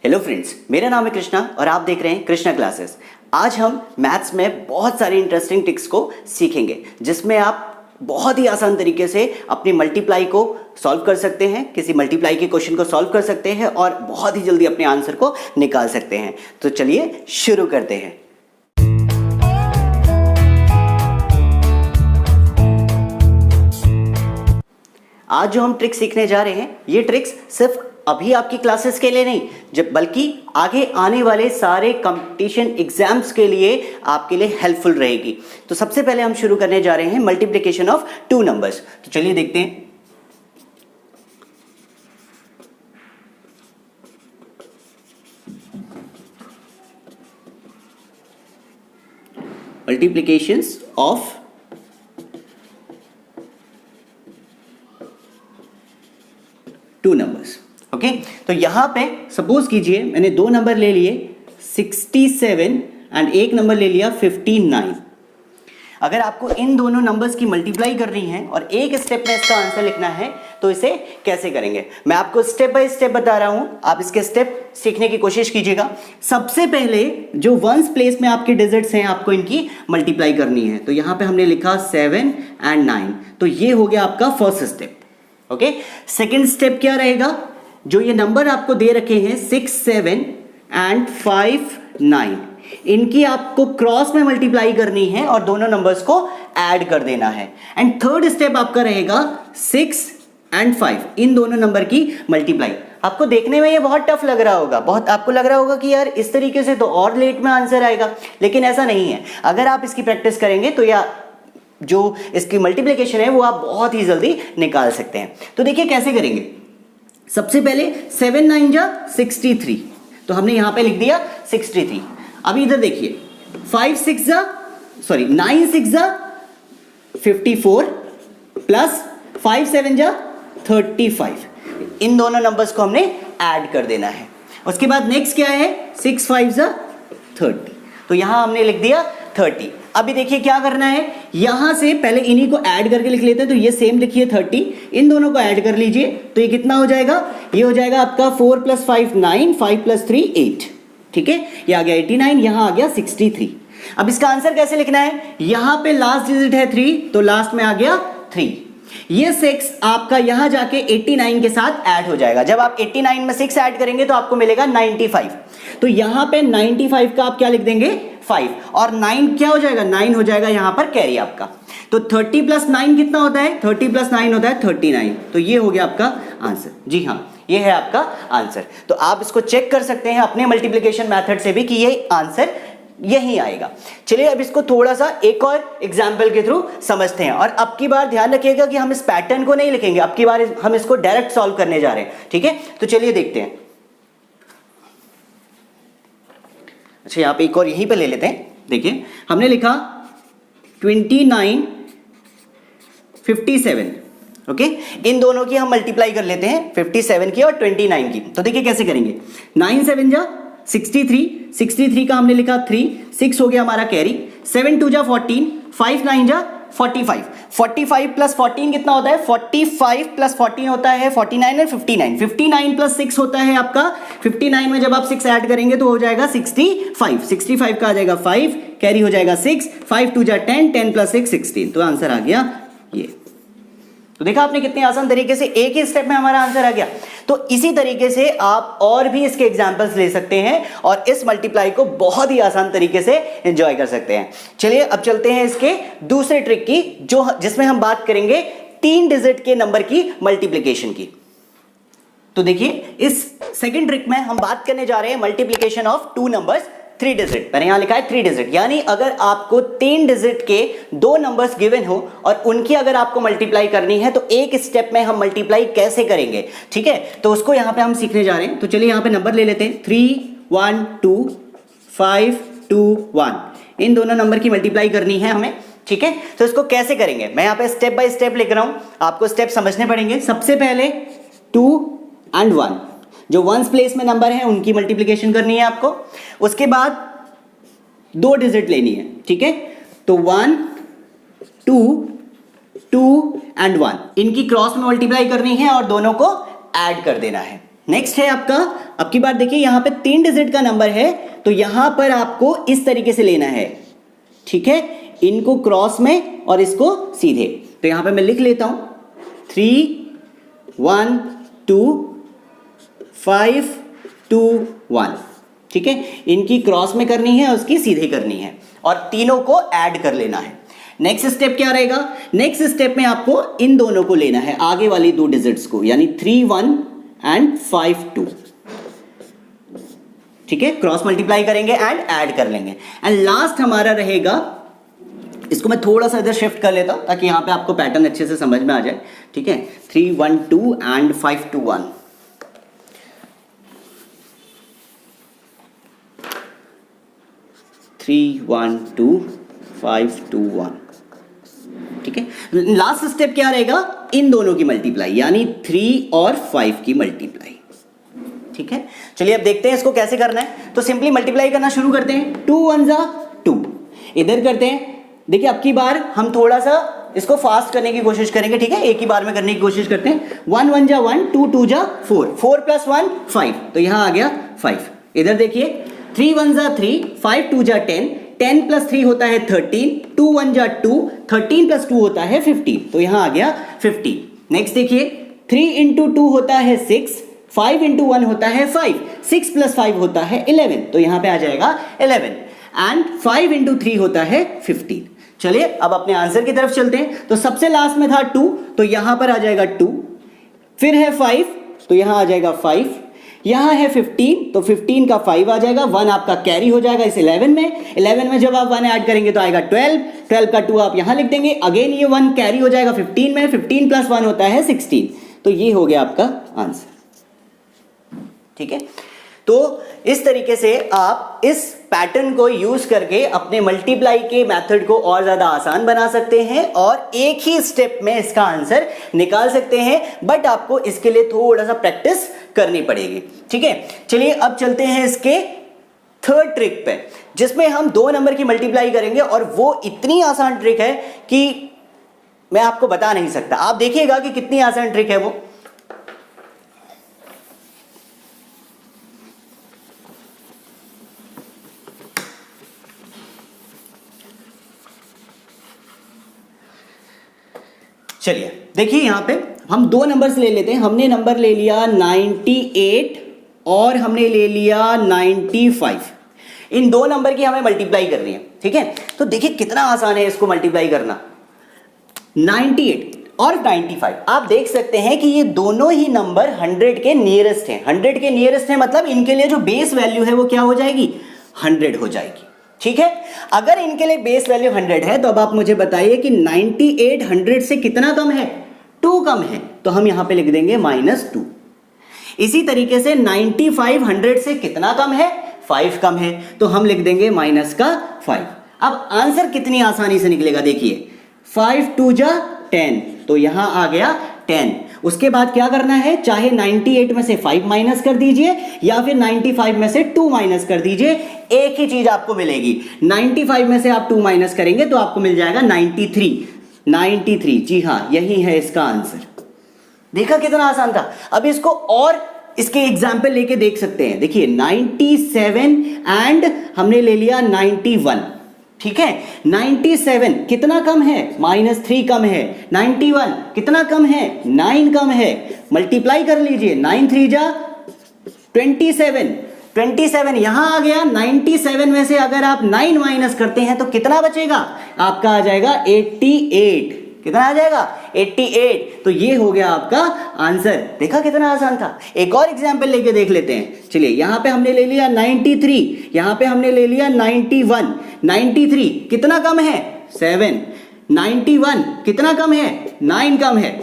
Hello friends, मेरा नाम है कृष्णा और आप देख रहे हैं कृष्णा क्लासेस। आज हम मैथ्स में बहुत सारी इंटरेस्टिंग ट्रिक्स को सीखेंगे जिसमें आप बहुत ही आसान तरीके से अपनी मल्टीप्लाई को सॉल्व कर सकते हैं, किसी मल्टीप्लाई के क्वेश्चन को सॉल्व कर सकते हैं और बहुत ही जल्दी अपने आंसर को निकाल सकते हैं। तो चलिए शुरू करते हैं। आज जो हम ट्रिक्स सीखने जा रहे हैं, ये ट्रिक्स सिर्फ अभी आपकी क्लासेस के लिए नहीं, जब बल्कि आगे आने वाले सारे कंपटीशन एग्जाम्स के लिए आपके लिए हेल्पफुल रहेगी। तो सबसे पहले हम शुरू करने जा रहे हैं मल्टीप्लिकेशन ऑफ टू नंबर्स। तो चलिए देखते हैं। Multiplications of two numbers. Okay, तो यहां पे सपोज कीजिए मैंने दो नंबर ले लिए 67 एंड एक नंबर ले लिया 59। अगर आपको इन दोनों नंबर्स की मल्टीप्लाई करनी है और एक स्टेप में इसका आंसर लिखना है तो इसे कैसे करेंगे, मैं आपको स्टेप बाय स्टेप बता रहा हूं। आप इसके स्टेप सीखने की कोशिश कीजिएगा। सबसे पहले जो वंस प्लेस में आपके डिजिट्स हैं, आपको इनकी मल्टीप्लाई करनी है। तो यहां पे हमने लिखा 7 एंड 9, तो ये हो गया आपका first step. Okay, second step क्या रहेगा? जो ये नंबर आपको दे रखे हैं 6, 7 एंड 5, 9, इनकी आपको क्रॉस में मल्टीप्लाई करनी है और दोनों नंबर्स को ऐड कर देना है। एंड थर्ड स्टेप आपका रहेगा 6 एंड 5, इन दोनों नंबर की मल्टीप्लाई। आपको देखने में ये बहुत टफ लग रहा होगा, बहुत आपको लग रहा होगा कि यार इस तरीके से तो और लेट में आंसर आएगा, लेकिन ऐसा नहीं है। अगर आप इसकी प्रैक्टिस करेंगे तो या जो इसकी मल्टीप्लिकेशन है वो आप बहुत ही जल्दी निकाल सकते हैं। तो देखिए कैसे करेंगे। सबसे पहले 7 9 जा 63, तो हमने यहां पे लिख दिया 63। अभी इधर देखिए 9 6 जा 54 प्लस 5 7 जा 35, इन दोनों नंबर्स को हमने ऐड कर देना है। उसके बाद नेक्स्ट क्या है 6 5 जा 30, तो यहां हमने लिख दिया 30। अभी देखिए क्या करना है, यहां से पहले इन्हीं को ऐड करके लिख लेते हैं। तो ये सेम लिखिए 30, इन दोनों को ऐड कर लीजिए। तो ये कितना हो जाएगा? ये हो जाएगा आपका 4 + 5 9, 5 + 3 8। ठीक है, ये आ गया 89, यहां आ गया 63। अब इसका आंसर कैसे लिखना है? यहां पे लास्ट डिजिट है 3, तो लास्ट में आ गया 3। ये 6 आपका यहां जाके 89 के साथ ऐड हो जाएगा। जब आप 89 में 6 ऐड करेंगे तो आपको मिलेगा 95। तो यहां पे 95 का आप क्या लिख देंगे? 5, और 9 क्या हो जाएगा? 9 हो जाएगा यहां पर कैरी आपका। तो 30 + 9 कितना होता है? 30 + 9 होता है 39। तो ये हो गया आपका आंसर। जी हाँ, ये है आपका आंसर। तो आप इसको चेक कर सकते हैं अपने मल्टीप्लिकेशन मेथड से भी कि ये आंसर यही आएगा। चलिए अब इसको थोड़ा सा एक और एग्जाम्पल के थ्रू समझते हैं। और अब की बार ध्यान रखिएगा कि हम इस पैटर्न को नहीं लिखेंगे, अब की बार हम इसको डायरेक्ट सॉल्व करने जा रहे हैं। ठीक है, तो चलिए देखते हैं। अच्छा, यहां पे एक और यहीं पे ले लेते हैं। देखिए हमने लिखा 29 57। ओके, इन दोनों की हम मल्टीप्लाई कर लेते हैं, 57 की और 29 की। तो देखिए कैसे करेंगे। 9 7 जा 63, 63 का हमने लिखा 3, 6 हो गया हमारा कैरी। 7 2 जा 14, 5 9 जा 45, 45 + 14 कितना होता है? 45 + 14 होता है 49 और 59, 59 + 6 होता है आपका 59 में जब आप 6 ऐड करेंगे तो हो जाएगा 65, 65 का आ जाएगा 5, कैरी हो जाएगा 6, 5 2 जा 10, 10 + 6 16, तो आंसर आ गया ये। तो देखा आपने कितने आसान तरीके से एक ही स्टेप में हमारा आंसर आ गया। तो इसी तरीके से आप और भी इसके एग्जांपल्स ले सकते हैं और इस मल्टीप्लाई को बहुत ही आसान तरीके से एंजॉय कर सकते हैं। चलिए अब चलते हैं इसके दूसरे ट्रिक की, जिसमें हम बात करेंगे 3 डिजिट के नंबर की मल्टीप्लिकेशन की। तो देखिए इस सेकेंड ट्रिक में हम बात करने जा रहे हैं multiplication of two numbers 3 digit. मैंने यहां लिखा है 3 डिजिट, यानी अगर आपको 3 डिजिट के 2 नंबर्स गिवन हो और उनकी अगर आपको मल्टीप्लाई करनी है तो एक स्टेप में हम मल्टीप्लाई कैसे करेंगे। ठीक है, तो उसको यहां पे हम सीखने जा रहे हैं। तो चलिए यहां पे नंबर ले लेते हैं 3 1 2 5 2 1, इन दोनों नंबर की मल्टीप्लाई करनी है हमें। ठीक है, तो इसको कैसे करेंगे मैं यहां पे स्टेप बाय स्टेप लिख रहा हूं, आपको स्टेप समझने पड़ेंगे। सबसे पहले 2 एंड 1, जो वंस प्लेस में नंबर है उनकी मल्टीप्लिकेशन करनी है आपको। उसके बाद 2 डिजिट लेनी है। ठीक है, तो 1 2 2 एंड 1, इनकी क्रॉस में मल्टीप्लाई करनी है और दोनों को ऐड कर देना है। नेक्स्ट है आपका, अब की बार देखिए यहां पे 3 डिजिट का नंबर है, तो यहां पर आपको इस तरीके से लेना है, ठीक है, इनको क्रॉस में और इसको सीधे। तो यहां पे मैं लिख लेता हूं 3 1 2 5 2 1, ठीक है, इनकी क्रॉस में करनी है और उसकी सीधे करनी है और तीनों को ऐड कर लेना है। नेक्स्ट स्टेप क्या रहेगा, नेक्स्ट स्टेप में आपको इन दोनों को लेना है, आगे वाली 2 डिजिट्स को, यानी 3 1 एंड 5 2, ठीक है, क्रॉस मल्टीप्लाई करेंगे एंड ऐड कर लेंगे। एंड लास्ट हमारा रहेगा, इसको मैं थोड़ा सा इधर शिफ्ट कर लेता हूं ताकि यहां पे आपको पैटर्न अच्छे से समझ में आ जाए, ठीक है, 3 1 2 एंड 5 2 1, 3 1 2 5 2 1, ठीक है। लास्ट स्टेप क्या रहेगा, इन दोनों की मल्टीप्लाई, यानी 3 और 5 की मल्टीप्लाई, ठीक है। चलिए अब देखते हैं इसको कैसे करना है। तो सिंपली मल्टीप्लाई करना शुरू करते हैं, 2 1 जा 2, इधर करते हैं। देखिए अब की बार हम थोड़ा सा इसको फास्ट करने की कोशिश करेंगे, ठीक है, एक ही बार में करने की कोशिश करते हैं। 1 1 जा 1, 2 2 जा 4, 4 + 1 5, तो यहां आ गया 5। इधर देखिए 3 1 जा 3, 5 2 जा 10, 10 + 3 होता है 13, 2 1 जा 2, 13 + 2 होता है 15, तो यहां आ गया 15। नेक्स्ट देखिए 3 × 2 होता है 6, 5 × 1 होता है 5, 6 + 5 होता है 11, तो यहां पे आ जाएगा 11, एंड 5 × 3 होता है 15। चलिए अब अपने आंसर की तरफ चलते हैं। तो सबसे लास्ट में था 2, तो यहां पर आ जाएगा 2, फिर है 5, तो यहां आ जाएगा 5, यहां है 15, तो 15 का 5 आ जाएगा, 1 आपका कैरी हो जाएगा इस 11 में, 11 में जब आप 1 ऐड करेंगे तो आएगा 12, 12 का 2 आप यहां लिख देंगे, अगेन ये 1 कैरी हो जाएगा 15 में, 15 + 1 होता है 16, तो ये हो गया आपका आंसर, ठीक है। तो इस तरीके से आप इस पैटर्न को यूज करके अपने मल्टीप्लाई के मेथड को और ज्यादा आसान बना सकते हैं और एक ही स्टेप में इसका आंसर निकाल सकते हैं, बट आपको इसके लिए थोड़ा सा प्रैक्टिस करनी पड़ेगी, ठीक है। चलिए अब चलते हैं इसके थर्ड ट्रिक पे, जिसमें हम 2 नंबर की मल्टीप्लाई करेंगे और वो इतनी आसान ट्रिक है कि मैं आपको बता नहीं सकता। आप देखिएगा कि कितनी आसान ट्रिक है वो। चलिए देखिए यहां पे हम 2 नंबर्स ले लेते हैं। हमने नंबर ले लिया 98 और हमने ले लिया 95। इन 2 नंबर की हमें मल्टीप्लाई करनी है, ठीक है। तो देखिए कितना आसान है इसको मल्टीप्लाई करना। 98 और 95, आप देख सकते हैं कि ये दोनों ही नंबर 100 के नियरेस्ट हैं। 100 के नियरेस्ट हैं मतलब इनके लिए जो बेस वैल्यू है वो क्या हो जाएगी, 100 हो जाएगी, ठीक है। अगर इनके लिए बेस वैल्यू 100 है तो अब आप मुझे बताइए कि 98 100 से कितना कम है, 2 कम है, तो हम यहां पे लिख देंगे -2। इसी तरीके से 95 100 से कितना कम है, 5 कम है, तो हम लिख देंगे -5। अब आंसर कितनी आसानी से निकलेगा, देखिए 5 2 जा 10, तो यहां आ गया 10। उसके बाद क्या करना है, चाहे 98 में से 5 माइनस कर दीजिए या फिर 95 में से 2 माइनस कर दीजिए, एक ही चीज आपको मिलेगी। 95 में से आप 2 माइनस करेंगे तो आपको मिल जाएगा 93। जी हां, यही है इसका आंसर। देखा कितना आसान था। अब इसको और इसके एग्जाम्पल लेके देख सकते हैं। देखिए 97 एंड हमने ले लिया 91, ठीक है। 97 कितना कम है, -3 कम है। 91 कितना कम है, 9 कम है। मल्टीप्लाई कर लीजिए, 9 3 जा 27 यहां आ गया। 97 में से अगर आप 9 माइनस करते हैं तो कितना बचेगा, आपका आ जाएगा 88। कितना आ जाएगा, 88। तो ये हो गया आपका आंसर। देखा कितना आसान था। एक और एग्जांपल लेके देख लेते हैं। चलिए यहां पे हमने ले लिया 93, यहां पे हमने ले लिया 91। 93 कितना कम है, 7। 91 कितना कम है, 9 कम है।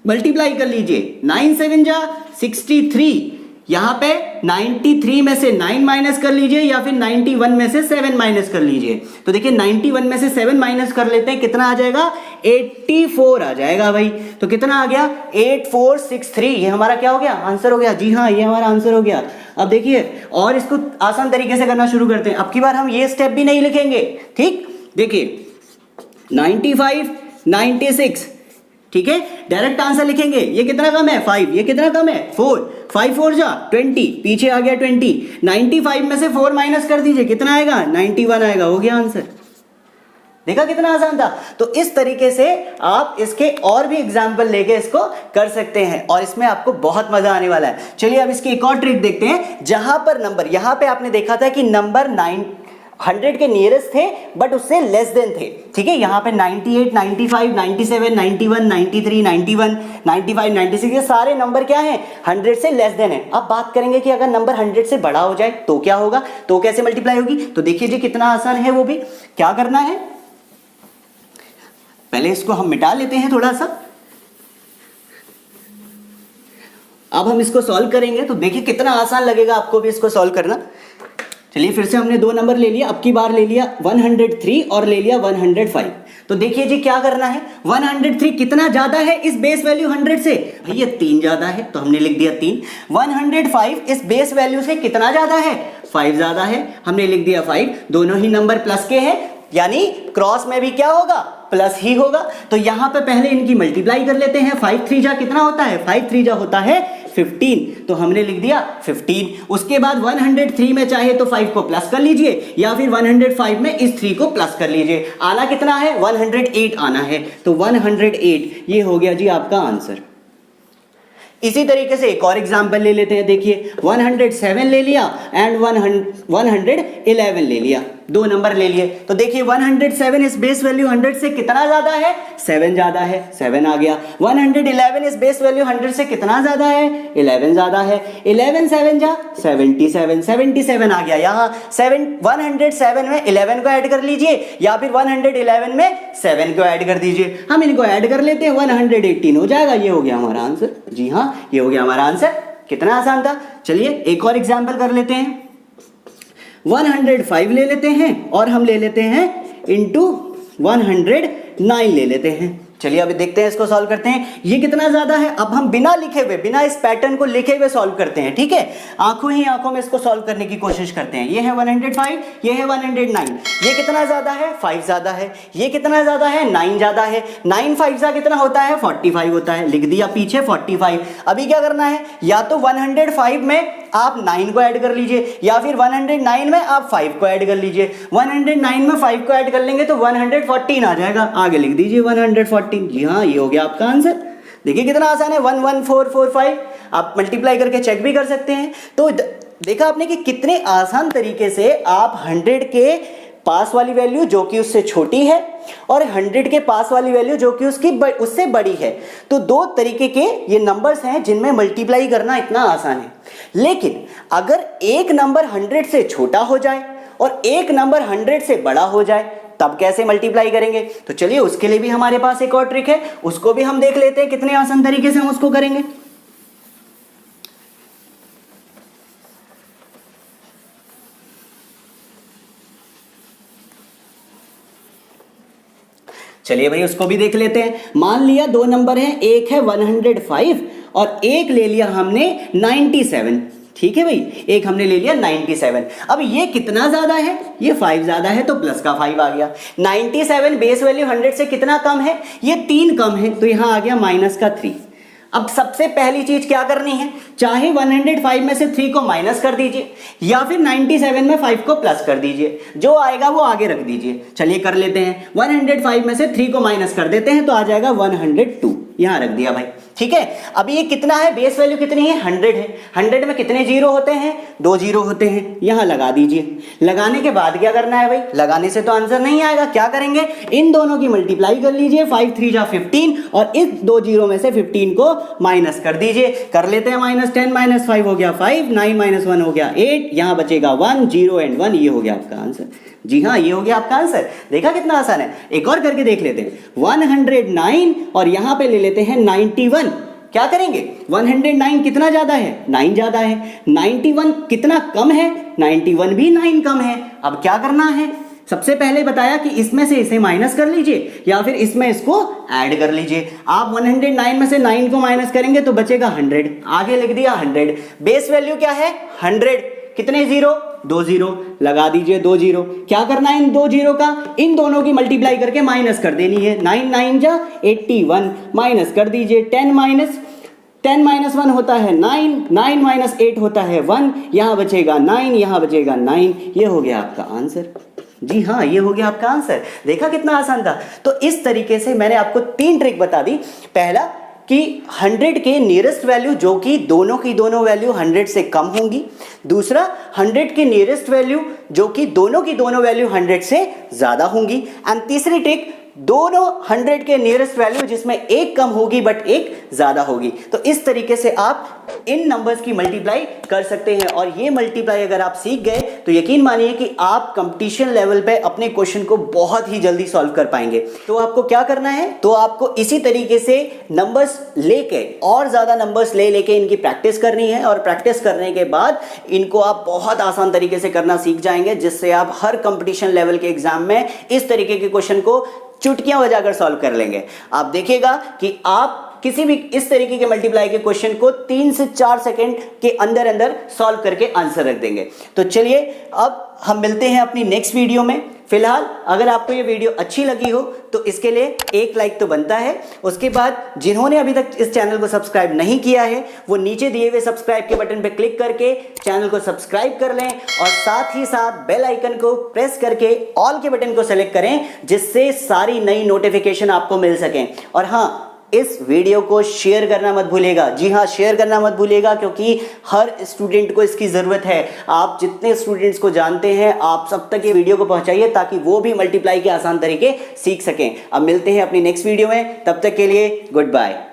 मल्टीप्लाई कर लीजिए, 9 7 जा 63। यहां पे 93 में से 9 माइनस कर लीजिए या फिर 91 में से 7 माइनस कर लीजिए। तो देखिए 91 में से 7 माइनस कर लेते हैं, कितना आ जाएगा, 84 आ जाएगा भाई। तो कितना आ गया, 8463। ये हमारा क्या हो गया, आंसर हो गया। जी हाँ, ये हमारा आंसर हो गया। अब देखिए और इसको आसान तरीके से करना शुरू करते हैं। अब की बार हम ये स्टेप भी नहीं लिखेंगे, ठीक। देखिए 95 96, ठीक है, डायरेक्ट आंसर लिखेंगे। ये कितना कम है 5, ये कितना कम है 4, 5 4 जा 20, पीछे आ गया 20, 95 में से 4 माइनस कर दीजिए, कितना आएगा 91 आएगा, हो गया आंसर। देखा कितना आसान था। तो इस तरीके से आप इसके और भी एग्जाम्पल लेके इसको कर सकते हैं और इसमें आपको बहुत मजा आने वाला है। चलिए अब इसकी एक और ट्रिक देखते हैं, जहां पर नंबर, यहां पे आपने देखा था कि नंबर 100 के नियरेस्ट थे बट उससे लेस देन थे, ठीक है। यहां पे 98, 95, 97, 91, 93, 91, 95, 96 ये सारे नंबर क्या हैं 100 से लेस देन है। अब बात करेंगे कि अगर नंबर 100 से बड़ा हो जाए तो क्या होगा, तो कैसे मल्टीप्लाई होगी। तो देखिए जी कितना आसान है, वो भी क्या करना है, पहले इसको हम मिटा लेते हैं थोड़ा सा। अब हम इसको सॉल्व करेंगे तो देखिए कितना आसान लगेगा आपको भी इसको सॉल्व करना। चलिए फिर से हमने दो नंबर ले लिया, अब की बार ले लिया 103 और ले लिया 105। तो देखिए जी क्या करना है, 103 कितना ज्यादा है इस बेस वैल्यू 100 से, भैया 3 ज्यादा है तो हमने लिख दिया 3। 105 इस बेस वैल्यू से कितना ज्यादा है 5 ज्यादा है, हमने लिख दिया 5। दोनों ही नंबर प्लस के हैं यानी क्रॉस में भी क्या होगा प्लस ही होगा। तो यहां पे पहले इनकी मल्टीप्लाई कर लेते हैं। 5 3 जा कितना होता है, 5 3 जा होता है 15, तो हमने लिख दिया 15। उसके बाद 103 में चाहे तो 5 को प्लस कर लीजिए या फिर 105 में इस 3 को प्लस कर लीजिए। आना कितना है 108 आना है, तो 108 ये हो गया जी आपका आंसर। इसी तरीके से एक और एग्जांपल ले लेते हैं। देखिए 107 ले लिया एंड 111 ले लिया, दो नंबर ले लिए। तो देखिए 107 इस बेस वैल्यू 100 से कितना ज्यादा है 7 ज्यादा है, 7 आ गया। 111 इस बेस वैल्यू 100 से कितना ज्यादा है 11 ज्यादा है। 11 7 जा 77, 77 आ गया। यहाँ 107 में 11 को ऐड कर लीजिए या फिर 111 में 7 को ऐड कर दीजिए। हम इनको ऐड कर लेते हैं 118 हो जाएगा। ये हो गया हमारा आंसर। जी हाँ ये हो गया हमारा आंसर। कितना आसान था। चलिए एक और एग्जाम्पल कर लेते हैं। 105 ले लेते हैं और हम ले लेते हैं इंटू 109 ले लेते हैं। चलिए अभी देखते हैं इसको सॉल्व करते हैं। ये कितना ज्यादा है, अब हम बिना लिखे हुए, बिना इस पैटर्न को लिखे हुए सॉल्व करते हैं, ठीक है। आंखों ही आंखों में इसको सॉल्व करने की कोशिश करते हैं। ये है 105, ये है 109। ये कितना ज्यादा है 5 ज्यादा है। ये कितना ज्यादा है 9 ज्यादा है। 9 5 जा कितना होता है 45 होता है, लिख दिया पीछे 45। अभी क्या करना है, या तो 105 में आप 9 को ऐड कर लीजिए या फिर 109 में आप 5 को ऐड कर लीजिए। 109 में 5 को ऐड कर लेंगे तो 114 आ जाएगा। आगे लिख दीजिए 114। जी हाँ ये हो गया आपका आंसर। देखिए कितना आसान है। 11445 आप मल्टीप्लाई करके चेक भी कर सकते हैं। तो देखा आपने कि कितने आसान तरीके से आप 100 के पास वाली वैल्यू जो कि उससे छोटी है और 100 के पास वाली वैल्यू जो कि उससे बड़ी है, तो दो तरीके के ये नंबर्स हैं जिनमें मल्टीप्लाई करना इतना आसान है। लेकिन अगर एक नंबर 100 से छोटा हो जाए और एक नंबर 100 से बड़ा हो जाए तब कैसे मल्टीप्लाई करेंगे। तो चलिए उसके लिए भी हमारे पास एक और ट्रिक है, उसको भी हम देख लेते हैं कितने आसान तरीके से हम उसको करेंगे। चलिए भाई उसको भी देख लेते हैं। मान लिया दो नंबर हैं, एक है 105 और एक ले लिया हमने 97, ठीक है भाई, एक हमने ले लिया 97। अब ये कितना ज्यादा है, ये 5 ज्यादा है तो प्लस का 5 आ गया। 97 बेस वैल्यू 100 से कितना कम है, ये 3 कम है तो यहां आ गया माइनस का 3। अब सबसे पहली चीज क्या करनी है, चाहे 105 में से 3 को माइनस कर दीजिए या फिर 97 में 5 को प्लस कर दीजिए, जो आएगा वो आगे रख दीजिए। चलिए कर लेते हैं। 105 में से 3 को माइनस कर देते हैं तो आ जाएगा 102, यहां रख दिया भाई, ठीक है। अभी ये कितना है, बेस वैल्यू कितनी है 100 है। 100 में कितने जीरो होते हैं, 2 जीरो होते हैं, यहां लगा दीजिए। लगाने के बाद क्या करना है भाई, लगाने से तो आंसर नहीं आएगा, क्या करेंगे, इन दोनों की मल्टीप्लाई कर लीजिए। 5 3 जा 15 और इस 2 जीरो में से 15 को माइनस कर दीजिए। कर लेते हैं -10 - 5 हो गया 5, 9 - 1 हो गया 8, यहां बचेगा 1, 0 एंड 1, ये हो गया आपका आंसर। जी हाँ ये हो गया आपका आंसर। देखा कितना आसान है। एक और करके देख लेते हैं। 109 और यहां पे ले लेते हैं 91। क्या करेंगे, 109 कितना ज्यादा है 9 ज्यादा है। 91 कितना कम है, 91 भी 9 कम है। अब क्या करना है, सबसे पहले बताया कि इसमें से इसे माइनस कर लीजिए या फिर इसमें इसको ऐड कर लीजिए। आप 109 में से 9 को माइनस करेंगे तो बचेगा 100, आगे लिख दिया 100। बेस वैल्यू क्या है 100, कितने जीरो दो जीरो, लगा दीजिए 2 जीरो। क्या करना है इन 2 जीरो का, इन दोनों की मल्टीप्लाई करके माइनस कर देनी है। 9 9 जा 81, माइनस कर दीजिए। 10 माइनस 1 होता है 9, 9 माइनस 8 होता है 1, यहां बचेगा 9, यहां बचेगा 9। ये हो गया आपका आंसर। जी हाँ, ये हो गया आपका आंसर। देखा कितना आसान था। तो इस तरीके से मैंने आपको 3 ट्रिक बता दी। पहला कि 100 के नियरेस्ट वैल्यू जो कि दोनों की दोनों वैल्यू 100 से कम होंगी। दूसरा 100 के नियरेस्ट वैल्यू जो कि दोनों की दोनों वैल्यू 100 से ज्यादा होंगी। एंड तीसरी ट्रिक, दोनों 100 के नियरेस्ट वैल्यू जिसमें एक कम होगी बट एक ज्यादा होगी। तो इस तरीके से आप इन नंबर्स की मल्टीप्लाई कर सकते हैं। और ये मल्टीप्लाई अगर आप सीख गए तो यकीन मानिए कि आप कंपटीशन लेवल पे अपने क्वेश्चन को बहुत ही जल्दी सॉल्व कर पाएंगे। तो आपको क्या करना है, तो आपको इसी तरीके से नंबर्स लेके और ज्यादा नंबर्स लेके इनकी प्रैक्टिस करनी है। और प्रैक्टिस करने के बाद इनको आप बहुत आसान तरीके से करना सीख जाएंगे, जिससे आप हर कंपटीशन लेवल के एग्जाम में इस तरीके के क्वेश्चन को चुटकियां बजाकर सॉल्व कर लेंगे। आप देखिएगा कि आप किसी भी इस तरीके के मल्टीप्लाई के क्वेश्चन को 3 से 4 सेकंड के अंदर अंदर सॉल्व करके आंसर रख देंगे। तो चलिए अब हम मिलते हैं अपनी नेक्स्ट वीडियो में। फिलहाल अगर आपको ये वीडियो अच्छी लगी हो तो इसके लिए एक लाइक तो बनता है। उसके बाद जिन्होंने अभी तक इस चैनल को सब्सक्राइब नहीं किया है वो नीचे दिए हुए सब्सक्राइब के बटन पर क्लिक करके चैनल को सब्सक्राइब कर लें और साथ ही साथ बेल आइकन को प्रेस करके ऑल के बटन को सेलेक्ट करें, जिससे सारी नई नोटिफिकेशन आपको मिल सकें। और हाँ, इस वीडियो को शेयर करना मत भूलिएगा। जी हाँ, शेयर करना मत भूलिएगा, क्योंकि हर स्टूडेंट को इसकी ज़रूरत है। आप जितने स्टूडेंट्स को जानते हैं आप सब तक ये वीडियो को पहुंचाइए ताकि वो भी मल्टीप्लाई के आसान तरीके सीख सकें। अब मिलते हैं अपनी नेक्स्ट वीडियो में, तब तक के लिए गुड बाय।